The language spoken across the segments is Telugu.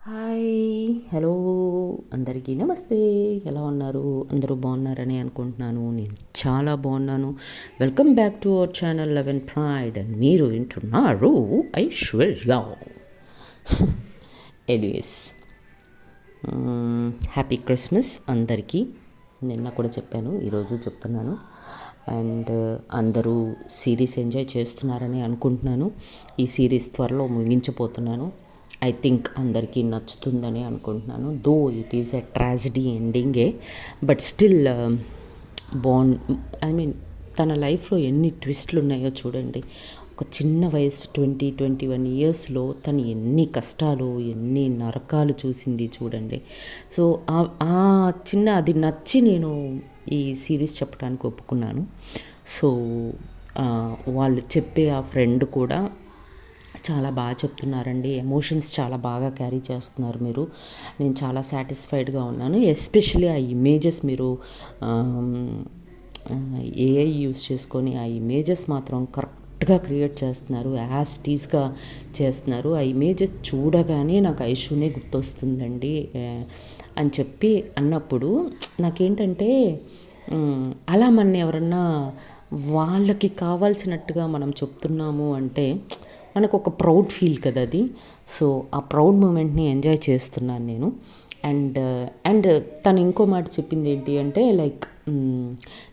హాయ్ హలో అందరికీ నమస్తే. ఎలా ఉన్నారు? అందరూ బాగున్నారని అనుకుంటున్నాను. నేను చాలా బాగున్నాను. Welcome back to our channel eleven pride and మీరు వింటున్నారు ఐశ్వర్య. ఎనీవేస్, హ్యాపీ క్రిస్మస్ అందరికీ. నిన్న కూడా చెప్పాను, ఈరోజు చెప్తున్నాను. అండ్ అందరూ సిరీస్ ఎంజాయ్ చేస్తున్నారని అనుకుంటున్నాను. ఈ సిరీస్ త్వరలో ముగించబోతున్నాను. ఐ థింక్ అందరికీ నచ్చుతుందని అనుకుంటున్నాను. Though it is a tragedy ఎండింగే, బట్ స్టిల్ ఐ మీన్ తన లైఫ్లో ఎన్ని ట్విస్ట్లు ఉన్నాయో చూడండి. ఒక చిన్న వయసు 21 ఇయర్స్లో తను ఎన్ని కష్టాలు, ఎన్ని నరకాలు చూసింది చూడండి. సో ఆ చిన్న అది నచ్చి నేను ఈ సిరీస్ చెప్పడానికి ఒప్పుకున్నాను. సో వాళ్ళు చెప్పే ఆ ఫ్రెండ్ కూడా చాలా బాగా చెప్తున్నారండి. ఎమోషన్స్ చాలా బాగా క్యారీ చేస్తున్నారు మీరు. నేను చాలా సాటిస్ఫైడ్గా ఉన్నాను. ఎస్పెషలీ ఆ ఇమేజెస్ మీరు ఏఐ యూస్ చేసుకొని ఆ ఇమేజెస్ మాత్రం కరెక్ట్గా క్రియేట్ చేస్తున్నారు, యాజ్ టీజ్గా చేస్తున్నారు. ఆ ఇమేజెస్ చూడగానే నాకు ఐషునే గుర్తొస్తుందండి అని చెప్పి అన్నప్పుడు నాకేంటంటే అలా మన ఎవరన్నా వాళ్ళకి కావాల్సినట్టుగా మనం చెప్తున్నాము అంటే మనకు ఒక ప్రౌడ్ ఫీల్ కదా అది. సో ఆ ప్రౌడ్ మూమెంట్ని ఎంజాయ్ చేస్తున్నాను నేను. అండ్ తను ఇంకో మాట చెప్పింది ఏంటి అంటే లైక్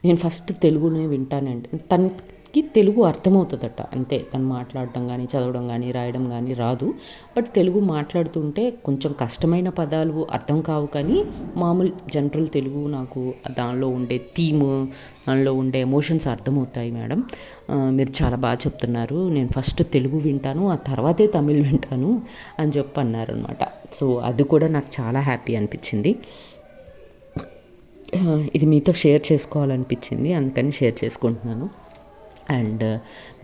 నేను ఫస్ట్ తెలుగునే వింటానంటే తనకి తెలుగు అర్థమవుతుందట, అంతే. తను మాట్లాడటం కానీ చదవడం కానీ రాయడం కానీ రాదు, బట్ తెలుగు మాట్లాడుతుంటే కొంచెం కష్టమైన పదాలు అర్థం కావు, కానీ మామూలు జనరల్ తెలుగు నాకు దానిలో ఉండే థీమ్, దానిలో ఉండే ఎమోషన్స్ అర్థమవుతాయి మేడం. మీరు చాలా బాగా చెప్తున్నారు. నేను ఫస్ట్ తెలుగు వింటాను, ఆ తర్వాతే తమిళ్ వింటాను అని చెప్పి అన్నారు అనమాట. సో అది కూడా నాకు చాలా హ్యాపీ అనిపించింది. ఇది మీతో షేర్ చేసుకోవాలనిపించింది, అందుకని షేర్ చేసుకుంటున్నాను. అండ్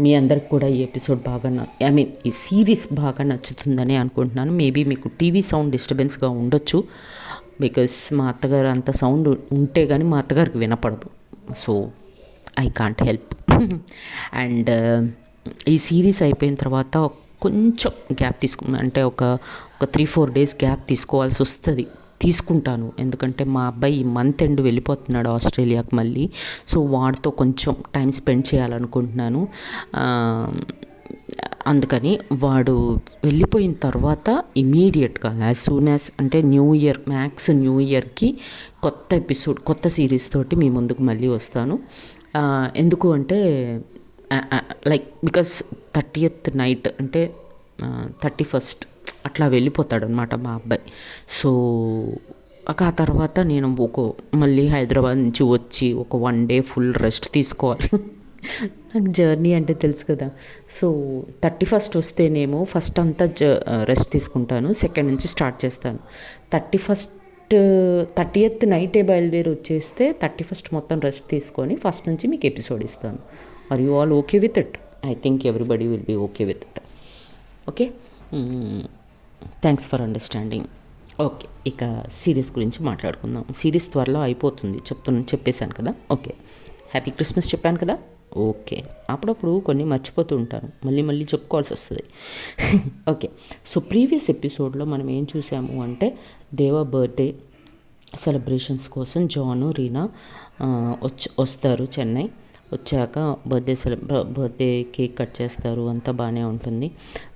మీ అందరికి కూడా ఈ ఎపిసోడ్ బాగా ఈ సిరీస్ బాగా నచ్చుతుందని అనుకుంటున్నాను. మేబీ మీకు టీవీ సౌండ్ డిస్టర్బెన్స్గా ఉండొచ్చు, బికాస్ మా అత్తగారు అంత సౌండ్ ఉంటే కానీ మా అత్తగారికి వినపడదు. So I can't help. And ఈ సిరీస్ అయిపోయిన తర్వాత కొంచెం గ్యాప్ అంటే ఒక 3-4 డేస్ గ్యాప్ తీసుకోవాల్సి వస్తుంది. తీసుకుంటాను, ఎందుకంటే మా అబ్బాయి ఈ మంత్ ఎండ్ వెళ్ళిపోతున్నాడు ఆస్ట్రేలియాకి మళ్ళీ. సో వాడితో కొంచెం టైం స్పెండ్ చేయాలనుకుంటున్నాను. అందుకని వాడు వెళ్ళిపోయిన తర్వాత ఇమీడియట్గా యాజ్ సూన్ యాజ్ అంటే న్యూ ఇయర్కి కొత్త సిరీస్ తోటి మీ ముందుకు మళ్ళీ వస్తాను. ఎందుకు అంటే లైక్ బికాస్ 30th నైట్ అంటే 31st అట్లా వెళ్ళిపోతాడు అనమాట మా అబ్బాయి. సో ఆ తర్వాత నేను మళ్ళీ హైదరాబాద్ నుంచి వచ్చి ఒక 1 డే ఫుల్ రెస్ట్ తీసుకోవాలి. నాకు జర్నీ అంటే తెలుసు కదా. సో 31st వస్తేనేమో ఫస్ట్ అంతా రెస్ట్ తీసుకుంటాను, 2nd నుంచి స్టార్ట్ చేస్తాను. 30th నైటే బయలుదేరి వచ్చేస్తే 31st మొత్తం రెస్ట్ తీసుకొని ఫస్ట్ నుంచి మీకు ఎపిసోడ్ ఇస్తాను. Are you all okay with it? I think everybody will be okay with it. Okay, thanks for understanding. Okay, ఇక సిరీస్ గురించి మాట్లాడుకుందాం. సిరీస్ త్వరలో అయిపోతుంది చెప్పేశాను కదా. ఓకే, హ్యాపీ క్రిస్మస్ చెప్పాను కదా. ఓకే, అప్పుడప్పుడు కొన్ని మర్చిపోతూ ఉంటాను, మళ్ళీ చెప్పుకోవాల్సి వస్తుంది. ఓకే, సో ప్రీవియస్ ఎపిసోడ్లో మనం ఏం చూసాము అంటే దేవా బర్త్డే సెలబ్రేషన్స్ కోసం జాను రీనా వస్తారు చెన్నై. వచ్చాక బర్త్డే కేక్ కట్ చేస్తారు, అంతా బాగానే ఉంటుంది.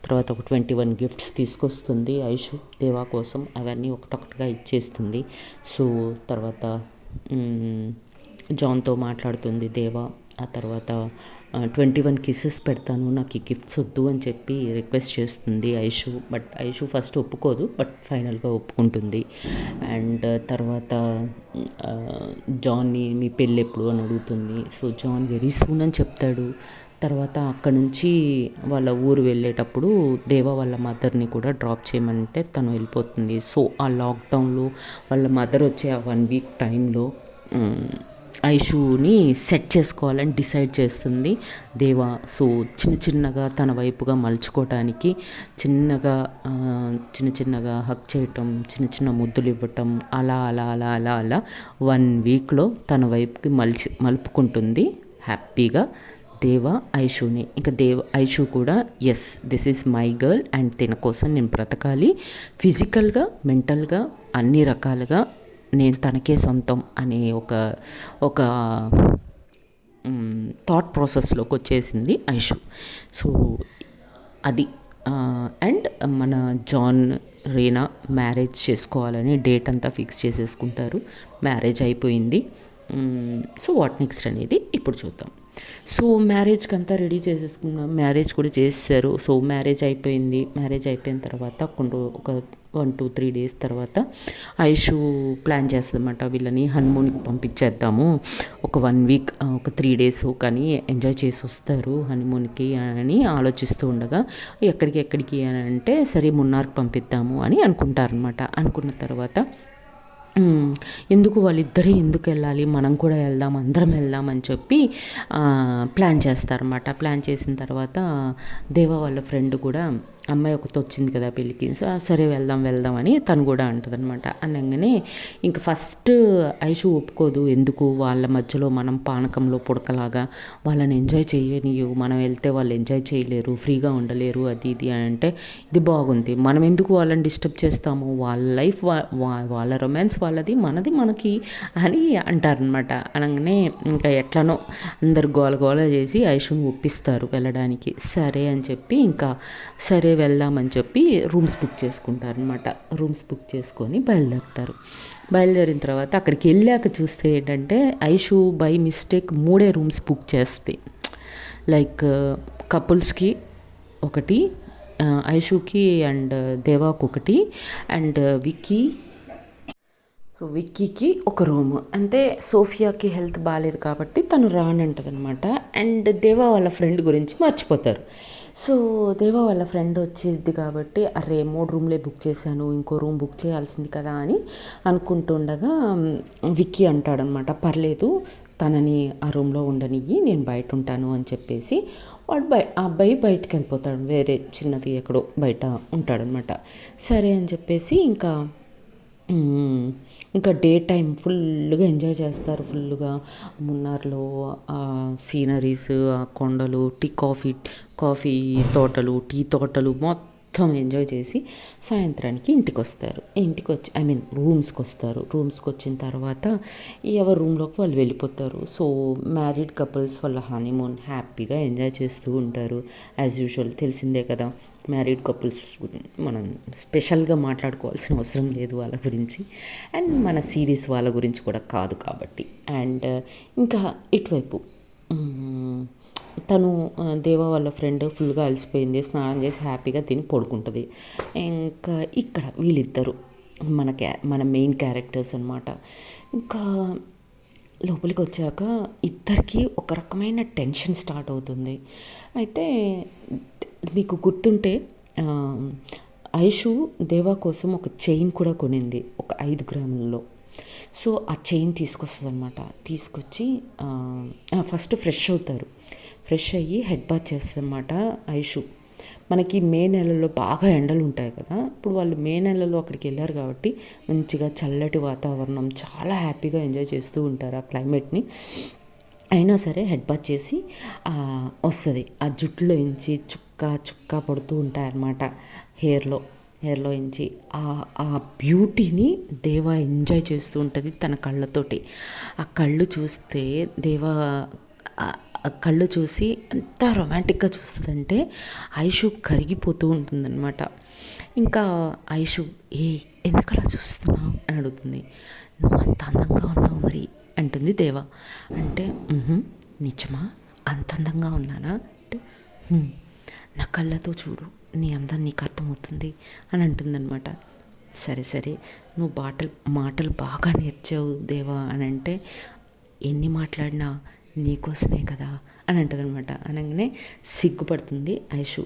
తర్వాత ఒక 21 గిఫ్ట్స్ తీసుకొస్తుంది ఐషు దేవా కోసం, అవన్నీ ఒకటొకటిగా ఇచ్చేస్తుంది. సో తర్వాత జాన్తో మాట్లాడుతుంది దేవా. ఆ తర్వాత 21 కిసెస్ పెడతాను, నాకు ఈ గిఫ్ట్స్ వద్దు అని చెప్పి రిక్వెస్ట్ చేస్తుంది ఐషు. బట్ ఐషు ఫస్ట్ ఒప్పుకోదు, బట్ ఫైనల్గా ఒప్పుకుంటుంది. అండ్ తర్వాత జాన్ని మీ పెళ్ళి ఎప్పుడు అని అడుగుతుంది. సో జాన్ వెరీ సూన్ అని చెప్తాడు. తర్వాత అక్కడ నుంచి వాళ్ళ ఊరు వెళ్ళేటప్పుడు దేవా వాళ్ళ మదర్ని కూడా డ్రాప్ చేయమంటే తను వెళ్ళిపోతుంది. సో ఆ లాక్డౌన్లో వాళ్ళ మదర్ వచ్చే ఆ 1 వీక్ టైంలో ఐషుని సెట్ చేసుకోవాలని డిసైడ్ చేస్తుంది దేవా. సో చిన్నగా తన వైపుగా మలుచుకోవటానికి చిన్నగా హక్ చేయటం, చిన్న ముద్దులు ఇవ్వటం, అలా 1 వీక్లో తన వైపుకి మలుపుకుంటుంది హ్యాపీగా దేవ ఐషుని. ఇంకా ఐషు కూడా yes this is my girl and తిన కోసం నేను బ్రతకాలి, ఫిజికల్గా మెంటల్గా అన్ని రకాలుగా నేను తనకే సొంతం అనే ఒక థాట్ ప్రాసెస్లోకి వచ్చేసింది ఐషు. సో అది. అండ్ మన జాన్ రీనా మ్యారేజ్ చేసుకోవాలని డేట్ అంతా ఫిక్స్ చేసేసుకుంటారు. మ్యారేజ్ అయిపోయింది. సో వాట్ నెక్స్ట్ అనేది ఇప్పుడు చూద్దాం. సో మ్యారేజ్కి అంతా రెడీ చేసేసుకున్నాం, మ్యారేజ్ కూడా చేసేసారు. సో మ్యారేజ్ అయిపోయింది. మ్యారేజ్ అయిపోయిన తర్వాత ఒక 1-2-3 డేస్ తర్వాత ఐషు ప్లాన్ చేస్తుందన్నమాట, వీళ్ళని హనీమూన్కి పంపించేద్దాము, ఒక 1 వీక్ ఒక 3 డేస్ కానీ ఎంజాయ్ చేసి వస్తారు హనీమూన్కి అని ఆలోచిస్తూ ఉండగా, ఎక్కడికి అని అంటే సరే మున్నార్కి పంపిద్దాము అని అనుకుంటారనమాట. అనుకున్న తర్వాత వాళ్ళిద్దరే ఎందుకు వెళ్ళాలి, మనం కూడా వెళ్దాం, అందరం వెళ్దాం అని చెప్పి ప్లాన్ చేస్తారన్నమాట. ప్లాన్ చేసిన తర్వాత దేవ వాళ్ళ ఫ్రెండ్ కూడా అమ్మాయి ఒకటి వచ్చింది కదా పెళ్ళికి, సరే వెళ్దాం అని తను కూడా అంటుందన్నమాట. అనగానే ఇంక ఫస్ట్ ఐషు ఒప్పుకోదు. ఎందుకు వాళ్ళ మధ్యలో మనం పానకంలో పుడకలాగా వాళ్ళని ఎంజాయ్ చేయనియు, మనం వెళ్తే వాళ్ళు ఎంజాయ్ చేయలేరు, ఫ్రీగా ఉండలేరు, అది ఇది అని అంటే ఇది బాగుంది, మనం ఎందుకు వాళ్ళని డిస్టర్బ్ చేస్తాము, వాళ్ళ లైఫ్ వాళ్ళ రొమాన్స్ వాళ్ళది, మనది మనకి అని అంటారనమాట. అనగానే ఇంకా ఎట్లనో అందరు గోల చేసి ఐషుని ఒప్పిస్తారు వెళ్ళడానికి. సరే అని చెప్పి ఇంకా సరే వెళ్దామని చెప్పి రూమ్స్ బుక్ చేసుకుంటారనమాట. రూమ్స్ బుక్ చేసుకొని బయలుదేరిన తర్వాత అక్కడికి వెళ్ళాక చూస్తే ఏంటంటే Aishu by mistake 3 rooms book చేస్తే, లైక్ కపుల్స్కి ఒకటి, ఐషుకి అండ్ దేవాకు ఒకటి, అండ్ విక్కీకి ఒక రూమ్. అంటే సోఫియాకి హెల్త్ బాగాలేదు కాబట్టి తను రానంటది అనమాట. అండ్ దేవా వాళ్ళ ఫ్రెండ్ గురించి మర్చిపోతారు. సో దేవా వాళ్ళ ఫ్రెండ్ వచ్చేది కాబట్టి అరే 3 రూమ్లే బుక్ చేశాను, ఇంకో రూమ్ బుక్ చేయాల్సింది కదా అని అనుకుంటుండగా విక్కీ అంటాడనమాట, పర్లేదు తనని ఆ రూమ్లో ఉండనియ్యి, నేను బయట ఉంటాను అని చెప్పేసి వాడు ఆ అబ్బాయి బయటకు వెళ్ళిపోతాడు, వేరే చిన్నది ఎక్కడో బయట ఉంటాడనమాట. సరే అని చెప్పేసి ఇంకా డే టైం ఫుల్గా ఎంజాయ్ చేస్తారు. ఫుల్గా మున్నార్లో సీనరీస్, ఆ కొండలు, కాఫీ తోటలు, టీ తోటలు మొత్తం ఎంజాయ్ చేసి సాయంత్రానికి ఇంటికి వస్తారు. రూమ్స్కి వస్తారు. రూమ్స్కి వచ్చిన తర్వాత ఎవరి రూమ్లోకి వాళ్ళు వెళ్ళిపోతారు. సో మ్యారీడ్ కపుల్స్ వాళ్ళ హనీమూన్ హ్యాపీగా ఎంజాయ్ చేస్తూ ఉంటారు. యాజ్ యూజువల్ తెలిసిందే కదా, మ్యారీడ్ కపుల్స్ మనం స్పెషల్గా మాట్లాడుకోవాల్సిన అవసరం లేదు వాళ్ళ గురించి, అండ్ మన సిరీస్ వాళ్ళ గురించి కూడా కాదు కాబట్టి. అండ్ ఇంకా ఇటువైపు తను దేవా వాళ్ళ ఫ్రెండ్ ఫుల్గా అలసిపోయింది, స్నానం చేసి హ్యాపీగా తిని పడుకుంటుంది. ఇంకా ఇక్కడ వీళ్ళిద్దరు మన మెయిన్ క్యారెక్టర్స్ అనమాట. ఇంకా లోపలికి వచ్చాక ఇద్దరికి ఒక రకమైన టెన్షన్ స్టార్ట్ అవుతుంది. అయితే మీకు గుర్తుంటే ఐషు దేవా కోసం ఒక చైన్ కూడా కొనింది, ఒక 5 గ్రాములలో. సో ఆ చైన్ తీసుకొస్తుంది అనమాట. తీసుకొచ్చి ఫస్ట్ ఫ్రెష్ అయ్యి హెడ్ బాత్ చేస్తుంది అనమాట ఐషు. మనకి మే నెలలో బాగా ఎండలు ఉంటాయి కదా, ఇప్పుడు వాళ్ళు మే నెలలో అక్కడికి వెళ్ళారు కాబట్టి మంచిగా చల్లటి వాతావరణం, చాలా హ్యాపీగా ఎంజాయ్ చేస్తూ ఉంటారు ఆ క్లైమేట్ని. అయినా సరే హెడ్ బాత్ చేసి వస్తుంది. ఆ జుట్టులో ఇంచి చుక్క పడుతూ ఉంటాయన్నమాట హెయిర్లో ఇంచి. ఆ బ్యూటీని దేవా ఎంజాయ్ చేస్తూ ఉంటుంది తన కళ్ళతోటి. ఆ కళ్ళు చూస్తే దేవా కళ్ళు చూసి ఎంత రొమాంటిక్గా చూస్తుందంటే ఐషు కరిగిపోతూ ఉంటుందన్నమాట. ఇంకా ఐషు ఎందుకు అలా చూస్తున్నావు అని అడుగుతుంది. నువ్వు అంత అందంగా ఉన్నావు మరి అంటుంది దేవా. అంటే నిజమా, అంత అందంగా ఉన్నానా అంటే నా కళ్ళతో చూడు, నీ అందం నీకు అర్థమవుతుంది అని అంటుందన్నమాట. సరే నువ్వు మాటలు బాగా నేర్చావు దేవా అని అంటే, ఎన్ని మాట్లాడినా నీకోసమే కదా అని అంటుందన్నమాట. అనగానే సిగ్గుపడుతుంది ఐషు.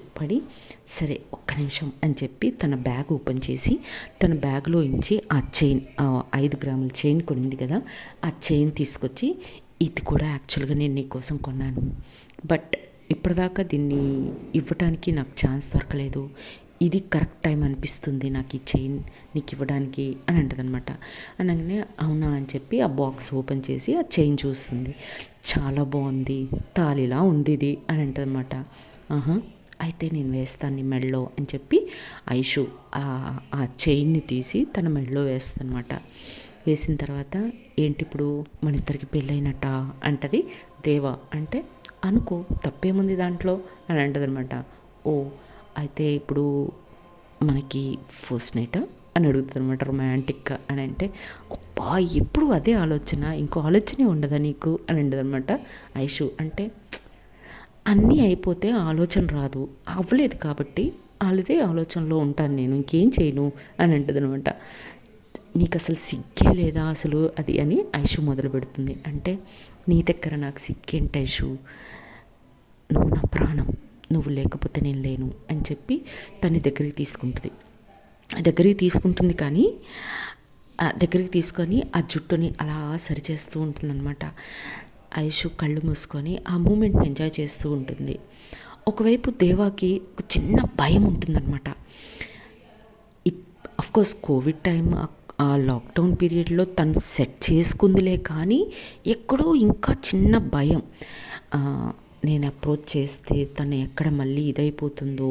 సరే ఒక్క నిమిషం అని చెప్పి తన బ్యాగ్ ఓపెన్ చేసి తన బ్యాగ్లో ఇంచి ఆ చైన్, 5 గ్రాముల చైన్ కొనింది కదా, ఆ చైన్ తీసుకొచ్చి, ఇది కూడా యాక్చువల్గా నేను నీకోసం కొన్నాను, బట్ ఇప్పటిదాకా దీన్ని ఇవ్వటానికి నాకు ఛాన్స్ దొరకలేదు, ఇది కరెక్ట్ టైం అనిపిస్తుంది నాకు ఈ చైన్ నీకు ఇవ్వడానికి అని అంటదనమాట. అనగానే అవునా అని చెప్పి ఆ బాక్స్ ఓపెన్ చేసి ఆ చైన్ చూస్తుంది. చాలా బాగుంది, తాలిలా ఉంది ఇది అని అంటదనమాట. ఆహా, అయితే నేను వేస్తాను నీ మెడలో అని చెప్పి ఐషు ఆ చైన్ని తీసి తన మెడలో వేస్తుందనమాట. వేసిన తర్వాత ఏంటి ఇప్పుడు మన ఇద్దరికి పెళ్ళైనట్ట అంటది దేవ. అంటే అనుకో, తప్పేముంది దాంట్లో అని అంటదనమాట. ఓ, అయితే ఇప్పుడు మనకి ఫస్ట్ నైటా అని అడుగుతుంది అనమాట, రొమాంటిక్గా అని. అంటే అబ్బా, ఎప్పుడు అదే ఆలోచన, ఇంకో ఆలోచనే ఉండదా నీకు అని అంటదనమాట ఐషు. అంటే అన్నీ అయిపోతే ఆలోచన రాదు, అవ్వలేదు కాబట్టి వాళ్ళదే ఆలోచనలో ఉంటాను నేను, ఇంకేం చేయను అని అంటదనమాట. నీకు అసలు సిగ్గే లేదా అసలు అది అని ఐషు మొదలు పెడుతుంది. అంటే నీ దగ్గర నాకు సిగ్గేంటి ఐషు, నువ్వు నా ప్రాణం, నువ్వు లేకపోతే నేను లేను అని చెప్పి తన దగ్గరికి తీసుకుంటుంది. కానీ దగ్గరికి తీసుకొని ఆ జుట్టుని అలా సరిచేస్తూ ఉంటుందన్నమాట. ఐషు కళ్ళు మూసుకొని ఆ మూమెంట్ని ఎంజాయ్ చేస్తూ ఉంటుంది. ఒకవైపు దేవాకి ఒక చిన్న భయం ఉంటుందన్నమాట. అఫ్కోర్స్ కోవిడ్ టైం, ఆ లాక్డౌన్ పీరియడ్లో తను సెట్ చేసుకుందిలే, కానీ ఎక్కడో ఇంకా చిన్న భయం. నేను అప్రోచ్ చేస్తే తను ఎక్కడ మళ్ళీ ఇదైపోతుందో,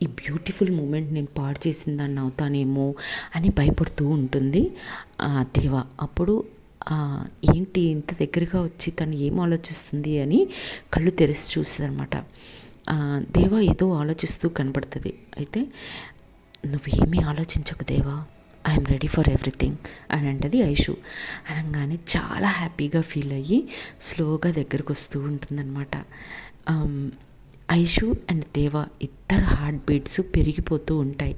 ఈ బ్యూటిఫుల్ మూమెంట్ నేను పాడు చేసిన దాన్ని అవుతానేమో అని భయపడుతూ ఉంటుంది దేవ. అప్పుడు ఏంటి ఇంత దగ్గరగా వచ్చి తను ఏం ఆలోచిస్తుంది అని కళ్ళు తెరిచి చూస్తుంది అనమాట. దేవ ఏదో ఆలోచిస్తూ కనపడుతుంది. అయితే నువ్వేమీ ఆలోచించకు దేవా, ఐఎమ్ రెడీ ఫర్ ఎవ్రీథింగ్ అని అంటది ఐషు. అనగానే చాలా హ్యాపీగా ఫీల్ అయ్యి స్లోగా దగ్గరకు వస్తూ ఉంటుందన్నమాట. ఐషు అండ్ దేవ ఇద్దరు హార్ట్ బీట్స్ పెరిగిపోతూ ఉంటాయి.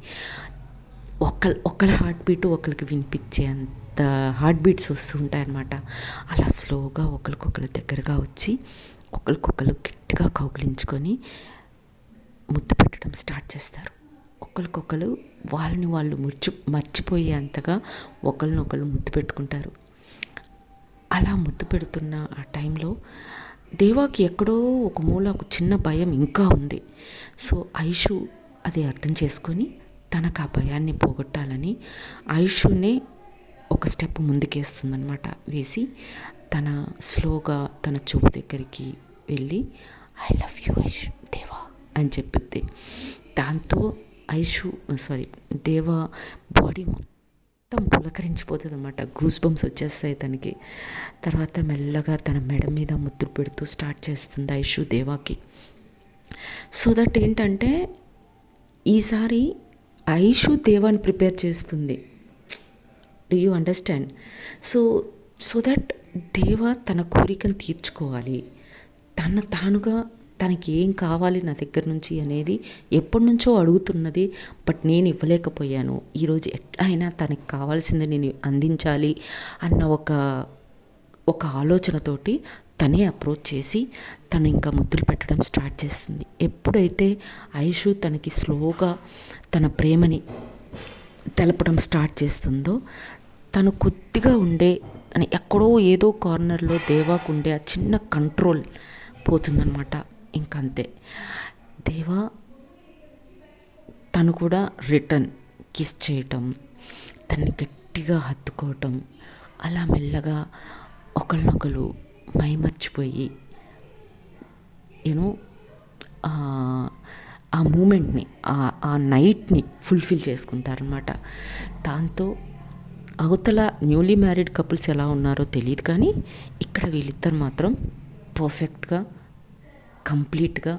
ఒకళ్ళ హార్ట్ బీటు ఒకరికి వినిపించే అంత హార్ట్ బీట్స్ వస్తూ ఉంటాయి అన్నమాట. అలా స్లోగా ఒకరికొకరు దగ్గరగా వచ్చి ఒకరికొకరు గట్టిగా కౌగిలించుకొని ముద్దు పెట్టడం స్టార్ట్ చేస్తారు. ఒకరికొకరు వాళ్ళని వాళ్ళు మర్చిపోయేంతగా ఒకరినొకరు ముద్దు పెట్టుకుంటారు. అలా ముద్దు పెడుతున్న ఆ టైంలో దేవాకి ఎక్కడో ఒక మూల ఒక చిన్న భయం ఇంకా ఉంది. సో ఐషు అది అర్థం చేసుకొని తనకు ఆ భయాన్ని పోగొట్టాలని ఐషునే ఒక స్టెప్ ముందుకేస్తుందనమాట. వేసి తన స్లోగా తన చూపు దగ్గరికి వెళ్ళి ఐ లవ్ యూ ఐషు దేవా అని చెప్పింది. దాంతో దేవ బాడీ మొత్తం పులకరించిపోతుంది అనమాట. గూస్ బంప్స్ వచ్చేస్తాయి తనకి. తర్వాత మెల్లగా తన మెడ మీద ముద్దు పెడుతూ స్టార్ట్ చేస్తుంది ఐషు దేవాకి. సో దట్ ఏంటంటే ఈసారి ఐషు దేవాని ప్రిపేర్ చేస్తుంది. Do you understand? So that దేవ తన కోరికను తీర్చుకోవాలి. తానుగా తనకి ఏం కావాలి నా దగ్గర నుంచి అనేది ఎప్పటి నుంచో అడుగుతున్నది. బట్ నేను ఇవ్వలేకపోయాను. ఈరోజు ఎట్లా అయినా తనకి కావాల్సింది నేను అందించాలి అన్న ఒక ఆలోచనతోటి తనే అప్రోచ్ చేసి తను ఇంకా ముద్దులు పెట్టడం స్టార్ట్ చేస్తుంది. ఎప్పుడైతే ఐషు తనకి స్లోగా తన ప్రేమని తెలపడం స్టార్ట్ చేస్తుందో, తను కొద్దిగా అని ఎక్కడో ఏదో కార్నర్లో దేవాకు ఉండే ఆ చిన్న కంట్రోల్ పోతుందన్నమాట. ఇంకంతే, దేవా తను కూడా రిటర్న్ కిస్ చేయటం, తన్ని గట్టిగా హత్తుకోవటం, అలా మెల్లగా ఒకరినొకరు మైమర్చిపోయి ఆ మూమెంట్ని ఆ నైట్ని ఫుల్ఫిల్ చేసుకుంటారనమాట. దాంతో అవతల న్యూలీ మ్యారీడ్ కపుల్స్ ఎలా ఉన్నారో తెలియదు, కానీ ఇక్కడ వీళ్ళిద్దరు మాత్రం పర్ఫెక్ట్గా కంప్లీట్గా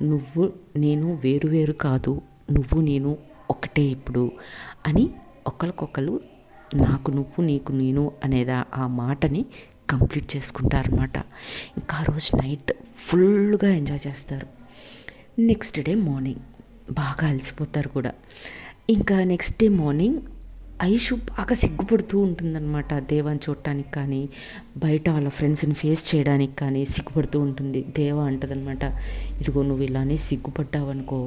నువ్వు నేను వేరు కాదు, నువ్వు నేను ఒకటే ఇప్పుడు అని ఒకరికొకరు నాకు నువ్వు నీకు నేను అనేదా ఆ మాటని కంప్లీట్ చేసుకుంటారనమాట. ఇంకా ఆ రోజు నైట్ ఫుల్గా ఎంజాయ్ చేస్తారు. నెక్స్ట్ డే మార్నింగ్ బాగా అలసిపోతారు కూడా. ఇంకా నెక్స్ట్ డే మార్నింగ్ ఐషు బాగా సిగ్గుపడుతూ ఉంటుందన్నమాట. దేవాన్ని చూడటానికి కానీ బయట వాళ్ళ ఫ్రెండ్స్ని ఫేస్ చేయడానికి కానీ సిగ్గుపడుతూ ఉంటుంది. దేవ అంటదనమాట, ఇదిగో నువ్వు ఇలానే సిగ్గుపడ్డావనుకో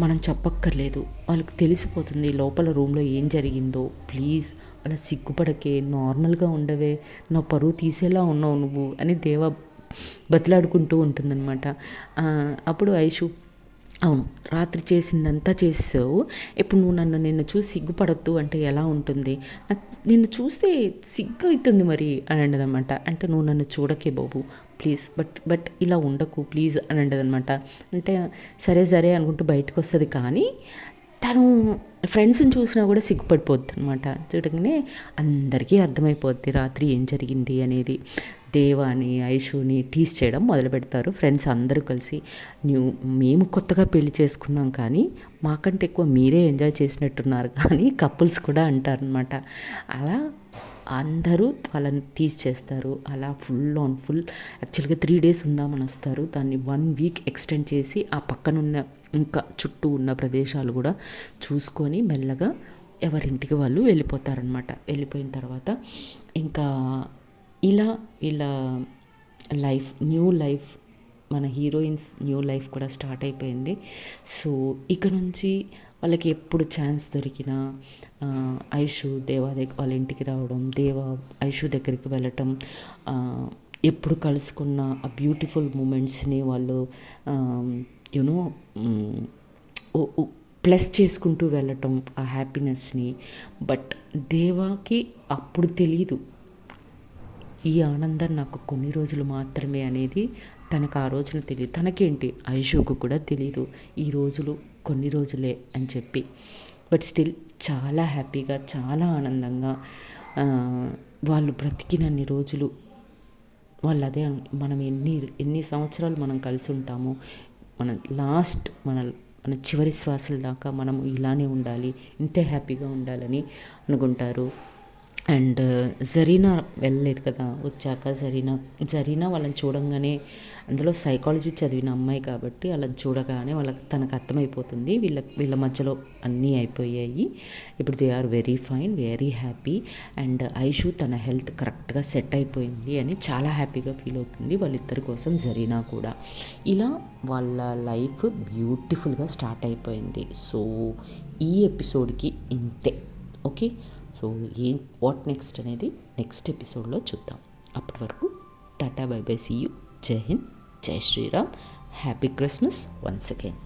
మనం చెప్పక్కర్లేదు, వాళ్ళకి తెలిసిపోతుంది లోపల రూమ్లో ఏం జరిగిందో, ప్లీజ్ అలా సిగ్గుపడకే, నార్మల్గా ఉండవే, నా పరువు తీసేలా ఉన్నావు నువ్వు అని దేవ బతిలాడుకుంటూ ఉంటుందన్నమాట. అప్పుడు ఐషు అవును. రాత్రి చేసిందంతా చేసేసావు. ఇప్పుడు నువ్వు నిన్ను చూసి సిగ్గుపడొద్దు అంటే ఎలా ఉంటుంది? నిన్ను చూస్తే సిగ్గయితుంది మరి అని అంటదనమాట. అంటే నువ్వు నన్ను చూడకే బాబు ప్లీజ్ బట్ ఇలా ఉండకు ప్లీజ్ అని అంటదనమాట. అంటే సరే సరే అనుకుంటూ బయటకొస్తది కానీ తను ఫ్రెండ్స్‌ని చూసినా కూడా సిగ్గుపడిపోద్దనమాట. చూడంగానే అందరికీ అర్థమైపోద్ది రాత్రి ఏం జరిగింది అనేది. దేవాని, ఐషుని టీజ్ చేయడం మొదలుపెడతారు ఫ్రెండ్స్ అందరూ కలిసి. మేము కొత్తగా పెళ్లి చేసుకున్నాం కానీ మాకంటే ఎక్కువ మీరే ఎంజాయ్ చేసినట్టున్నారు కానీ కపుల్స్ కూడా అంటారనమాట. అలా అందరూ వాళ్ళని టీజ్ చేస్తారు. అలా ఫుల్ యాక్చువల్గా 3 days ఉందామని వస్తారు. దాన్ని 1 week ఎక్స్టెండ్ చేసి ఆ పక్కనున్న ఇంకా చుట్టూ ఉన్న ప్రదేశాలు కూడా చూసుకొని మెల్లగా ఎవరింటికి వాళ్ళు వెళ్ళిపోతారనమాట. వెళ్ళిపోయిన తర్వాత ఇంకా ఇలా వీళ్ళ న్యూ లైఫ్ మన హీరోయిన్స్ న్యూ లైఫ్ కూడా స్టార్ట్ అయిపోయింది. సో ఇక నుంచి వాళ్ళకి ఎప్పుడు ఛాన్స్ దొరికినా ఐషు దేవా వాళ్ళ ఇంటికి రావడం, దేవా ఐషు దగ్గరికి వెళ్ళటం, ఎప్పుడు కలుసుకున్న ఆ బ్యూటిఫుల్ మూమెంట్స్ని వాళ్ళు యూనో ప్లస్ చేసుకుంటూ వెళ్ళటం ఆ హ్యాపీనెస్ని. బట్ దేవాకి అప్పుడు తెలీదు ఈ ఆనందం నాకు కొన్ని రోజులు మాత్రమే అనేది. తనకు ఆ రోజున తెలియదు. తనకేంటి ఐషుకు కూడా తెలీదు ఈ రోజులు కొన్ని రోజులే అని చెప్పి. బట్ స్టిల్ చాలా హ్యాపీగా చాలా ఆనందంగా వాళ్ళు బ్రతికినన్ని రోజులు వాళ్ళు అదే మనం ఎన్ని సంవత్సరాలు మనం కలిసి ఉంటామో మన చివరి శ్వాసల దాకా మనం ఇలానే ఉండాలి, ఇంతే హ్యాపీగా ఉండాలని అనుకుంటారు. అండ్ జరీనా వెళ్ళలేదు కదా వచ్చాక. జరీనా వాళ్ళని చూడంగానే, అందులో సైకాలజీ చదివిన అమ్మాయి కాబట్టి వాళ్ళని చూడగానే తనకు అర్థమైపోతుంది వీళ్ళ మధ్యలో అన్నీ అయిపోయాయి. ఇప్పుడు they are very fine, very happy. And Aishu తన హెల్త్ కరెక్ట్గా సెట్ అయిపోయింది అని చాలా హ్యాపీగా ఫీల్ అవుతుంది. వాళ్ళిద్దరి కోసం జరీనా కూడా. ఇలా వాళ్ళ లైఫ్ బ్యూటిఫుల్గా స్టార్ట్ అయిపోయింది. సో ఈ ఎపిసోడ్కి ఇంతే. ఓకే, సో వాట్ నెక్స్ట్ అనేది నెక్స్ట్ ఎపిసోడ్లో చూద్దాం. అప్పటి వరకు tata bye bye, see you. Jai Hind, Jai Shriram, happy Christmas once again.